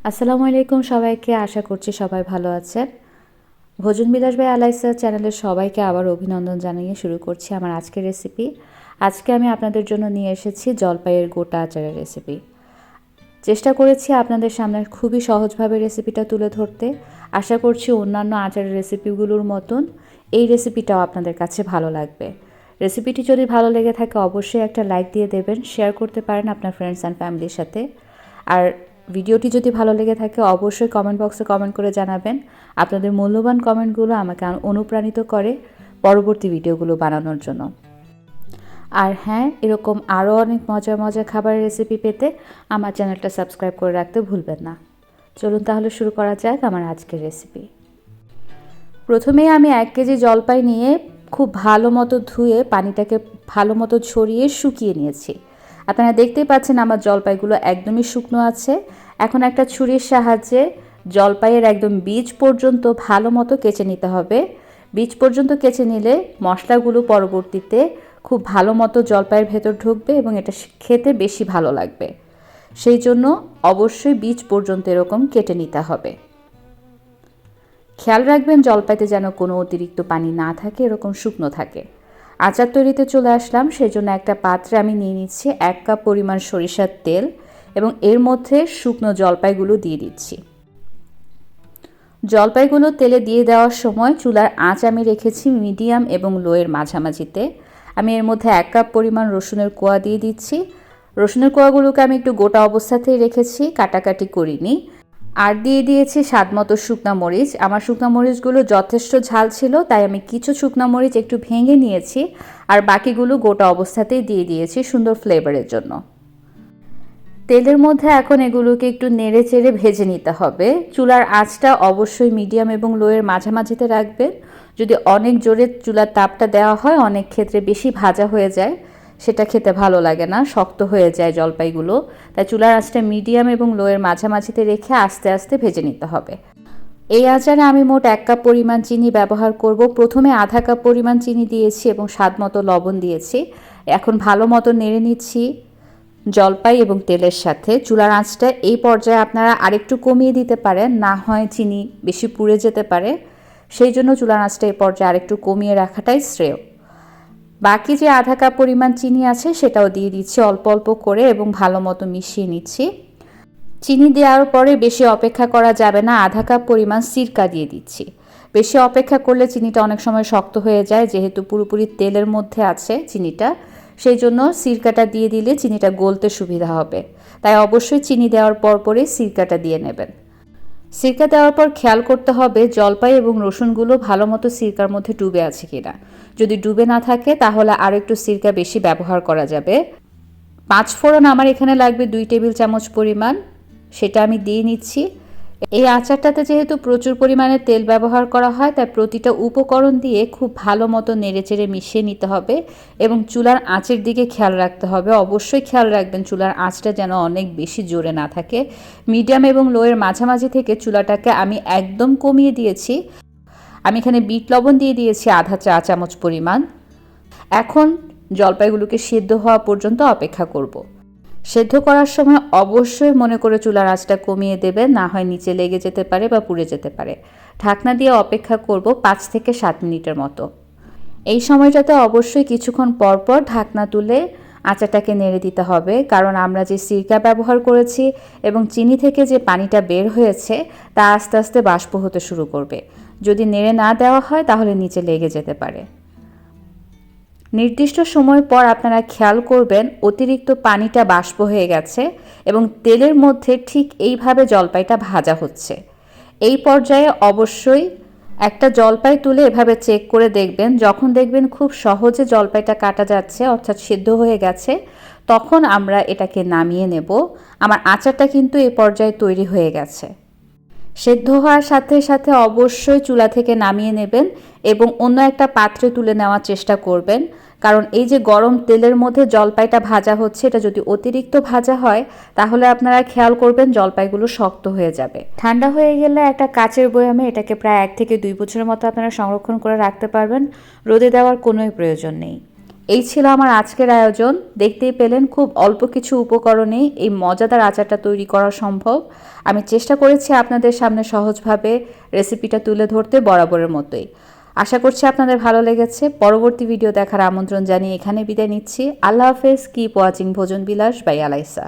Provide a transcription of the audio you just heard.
আসসালামু আলাইকুম সবাইকে, আশা করছি সবাই ভালো আছেন। ভোজনবিলাস বাই আলাইসা চ্যানেলের সবাইকে আবার অভিনন্দন জানিয়ে শুরু করছি আমার আজকের রেসিপি। আজকে আমি আপনাদের জন্য নিয়ে এসেছি জলপাইয়ের গোটা আচারের রেসিপি। চেষ্টা করেছি আপনাদের সামনে খুবই সহজভাবে রেসিপিটা তুলে ধরতে। আশা করছি অন্যান্য আচারের রেসিপিগুলোর মতন এই রেসিপিটাও আপনাদের কাছে ভালো লাগবে। রেসিপিটি যদি ভালো লেগে থাকে অবশ্যই একটা লাইক দিয়ে দেবেন, শেয়ার করতে পারেন আপনার ফ্রেন্ডস অ্যান্ড ফ্যামিলির সাথে। আর ভিডিওটি যদি ভালো লেগে থাকে অবশ্যই কমেন্ট বক্সে কমেন্ট করে জানাবেন। আপনাদের মূল্যবান কমেন্টগুলো আমাকে অনুপ্রাণিত করে পরবর্তী ভিডিওগুলো বানানোর জন্য। আর হ্যাঁ, এরকম আরও অনেক মজার মজার খাবারের রেসিপি পেতে আমার চ্যানেলটা সাবস্ক্রাইব করে রাখতে ভুলবেন না। চলুন তাহলে শুরু করা যাক আমার আজকের রেসিপি। প্রথমেই আমি 1 কেজি জলপাই নিয়ে খুব ভালো মতো ধুয়ে পানিটাকে ভালো মতো ছড়িয়ে শুকিয়ে নিয়েছি। আপনারা দেখতেই পাচ্ছেন আমার জলপাইগুলো একদমই শুকনো আছে। এখন একটা ছুরির সাহায্যে জলপাইয়ের একদম বীজ পর্যন্ত ভালো মতো কেচে নিতে হবে। বীজ পর্যন্ত কেচে নিলে মশলাগুলো পরবর্তীতে খুব ভালো মতো জলপাইয়ের ভেতর ঢুকবে এবং এটা খেতে বেশি ভালো লাগবে। সেই জন্য অবশ্যই বীজ পর্যন্ত এরকম কেটে নিতে হবে। খেয়াল রাখবেন জলপাইতে যেন কোনো অতিরিক্ত পানি না থাকে, এরকম শুকনো থাকে। আচার তৈরিতে চলে আসলাম। সেই জন্য একটা পাত্রে আমি নিয়ে নিচ্ছি 1 কাপ পরিমাণ সরিষার তেল এবং এর মধ্যে শুকনো জলপাইগুলো দিয়ে দিচ্ছি। জলপাইগুলো তেলে দিয়ে দেওয়ার সময় চুলার আঁচ আমি রেখেছি মিডিয়াম এবং লোয়ের মাঝামাঝিতে। আমি এর মধ্যে 1 কাপ পরিমাণ রসুনের কোয়া দিয়ে দিচ্ছি। রসুনের কোয়াগুলোকে আমি একটু গোটা অবস্থাতেই রেখেছি, কাটাকাটি করিনি। আর দিয়ে দিয়েছি স্বাদমতো শুকনা মরিচ। আমার শুকনা মরিচগুলো যথেষ্ট ঝাল ছিল, তাই আমি কিছু শুকনা মরিচ একটু ভেঙে নিয়েছি আর বাকিগুলো গোটা অবস্থাতেই দিয়ে দিয়েছি সুন্দর ফ্লেভারের জন্য। তেলের মধ্যে এখন এগুলোকে একটু নেড়ে চেড়ে ভেজে নিতে হবে। চুলার আঁচটা অবশ্যই মিডিয়াম এবং লোয়ের মাঝামাঝিতে রাখবেন। যদি অনেক জোরে চুলার তাপটা দেওয়া হয় অনেক ক্ষেত্রে বেশি ভাজা হয়ে যায়, সেটা খেতে ভালো লাগে না, শক্ত হয়ে যায় জলপাইগুলো। তাই চুলার আঁচটা মিডিয়াম এবং লোয়ের মাঝামাঝিতে রেখে আস্তে আস্তে ভেজে নিতে হবে। এই আচারে আমি মোট 1 কাপ পরিমাণ চিনি ব্যবহার করব। প্রথমে আধা কাপ পরিমাণ চিনি দিয়েছি এবং স্বাদমতো লবণ দিয়েছি। এখন ভালো মতো নেড়ে নিচ্ছি জলপাই এবং তেলের সাথে। চুলার আঁচটা এই পর্যায়ে আপনারা আরেকটু কমিয়ে দিতে পারেন, না হয় চিনি বেশি পুড়ে যেতে পারে। সেই জন্য চুলার আঁচটা এই পর্যায়ে আরেকটু কমিয়ে রাখাটাই শ্রেয়। বাকি যে আধা কাপ পরিমাণ চিনি আছে সেটাও দিয়ে দিচ্ছি অল্প অল্প করে এবং ভালো মতো মিশিয়ে নিচ্ছি। চিনি দেওয়ার পরে বেশি অপেক্ষা করা যাবে না, আধা কাপ পরিমাণ সিরকা দিয়ে দিচ্ছি। বেশি অপেক্ষা করলে চিনিটা অনেক সময় শক্ত হয়ে যায়, যেহেতু পুরোপুরি তেলের মধ্যে আছে চিনিটা। সেই জন্য সিরকাটা দিয়ে দিলে চিনিটা গলতে সুবিধা হবে। তাই অবশ্যই চিনি দেওয়ার পরই সিরকাটা দিয়ে নেবেন। সিরকা দেওয়ার পর খেয়াল করতে হবে জলপাই এবং রসুনগুলো ভালো মতো সিরকার মধ্যে ডুবে আছে কিনা। যদি ডুবে না থাকে তাহলে আরও একটু সিরকা বেশি ব্যবহার করা যাবে। 5 ফোড়ন আমার এখানে লাগবে 2 টেবিল চামচ পরিমাণ, সেটা আমি দিয়ে নিচ্ছি। এই আচারটাতে যেহেতু প্রচুর পরিমাণে তেল ব্যবহার করা হয়, তাই প্রতিটা উপকরণ দিয়ে খুব ভালো মতো নেড়েচেড়ে মিশিয়ে নিতে হবে এবং চুলার আঁচের দিকে খেয়াল রাখতে হবে। অবশ্যই খেয়াল রাখবেন চুলার আঁচটা যেন অনেক বেশি জোরে না থাকে। মিডিয়াম এবং লোয়ের মাঝামাঝি থেকে চুলাটাকে আমি একদম কমিয়ে দিয়েছি। আমি এখানে বিট লবণ দিয়ে দিয়েছি আধা চা চামচ পরিমাণ। এখন জলপাইগুলোকে সেদ্ধ হওয়া পর্যন্ত অপেক্ষা করব। সেদ্ধ করার সময় অবশ্যই মনে করে চুলার আঁচটা কমিয়ে দেবেন, না হয় নিচে লেগে যেতে পারে বা পুড়ে যেতে পারে। ঢাকনা দিয়ে অপেক্ষা করব 5 থেকে 7 মিনিটের মতো। এই সময়টাতে অবশ্যই কিছুক্ষণ পর পর ঢাকনা তুলে আচারটাকে নেড়ে দিতে হবে, কারণ আমরা যে সিরকা ব্যবহার করেছি এবং চিনি থেকে যে পানিটা বের হয়েছে তা আস্তে আস্তে বাষ্প হতে শুরু করবে। যদি নেড়ে না দেওয়া হয় তাহলে নিচে লেগে যেতে পারে। নির্দিষ্ট সময় পর আপনারা খেয়াল করবেন অতিরিক্ত পানিটা বাষ্প হয়ে গেছে এবং তেলের মধ্যে ঠিক এইভাবে জলপাইটা ভাজা হচ্ছে। এই পর্যায়ে অবশ্যই একটা জলপাই তুলে এভাবে চেক করে দেখবেন। যখন দেখবেন খুব সহজে জলপাইটা কাটা যাচ্ছে, অর্থাৎ সিদ্ধ হয়ে গেছে, তখন আমরা এটাকে নামিয়ে নেব। আমার আচারটা কিন্তু এই পর্যায়ে তৈরি হয়ে গেছে। সেদ্ধ হওয়ার সাথে সাথে অবশ্যই চুলা থেকে নামিয়ে নেবেন এবং অন্য একটা পাত্রে তুলে নেওয়ার চেষ্টা করবেন, কারণ এই যে গরম তেলের মধ্যে জলপাইটা ভাজা হচ্ছে, এটা যদি অতিরিক্ত ভাজা হয় তাহলে আপনারা খেয়াল করবেন জলপাইগুলো শক্ত হয়ে যাবে। ঠান্ডা হয়ে গেলে একটা কাচের বয়ামে এটাকে প্রায় 1 থেকে 2 বছরের মতো আপনারা সংরক্ষণ করে রাখতে পারবেন। রোদে দেওয়ার কোনোই প্রয়োজন নেই। এই ছিল আমার আজকের আয়োজন। দেখতেই পেলেন খুব অল্প কিছু উপকরণে এই মজাদার আচারটা তৈরি করা সম্ভব। আমি চেষ্টা করেছি আপনাদের সামনে সহজভাবে রেসিপিটা তুলে ধরতে, বরাবরের মতোই। আশা করছি আপনাদের ভালো লেগেছে। পরবর্তী ভিডিও দেখার আমন্ত্রণ জানিয়ে এখানে বিদায় নিচ্ছি। আল্লাহ হাফেজ। কিপ ওয়াচিং ভোজন বিলাস বাই আলাইসা।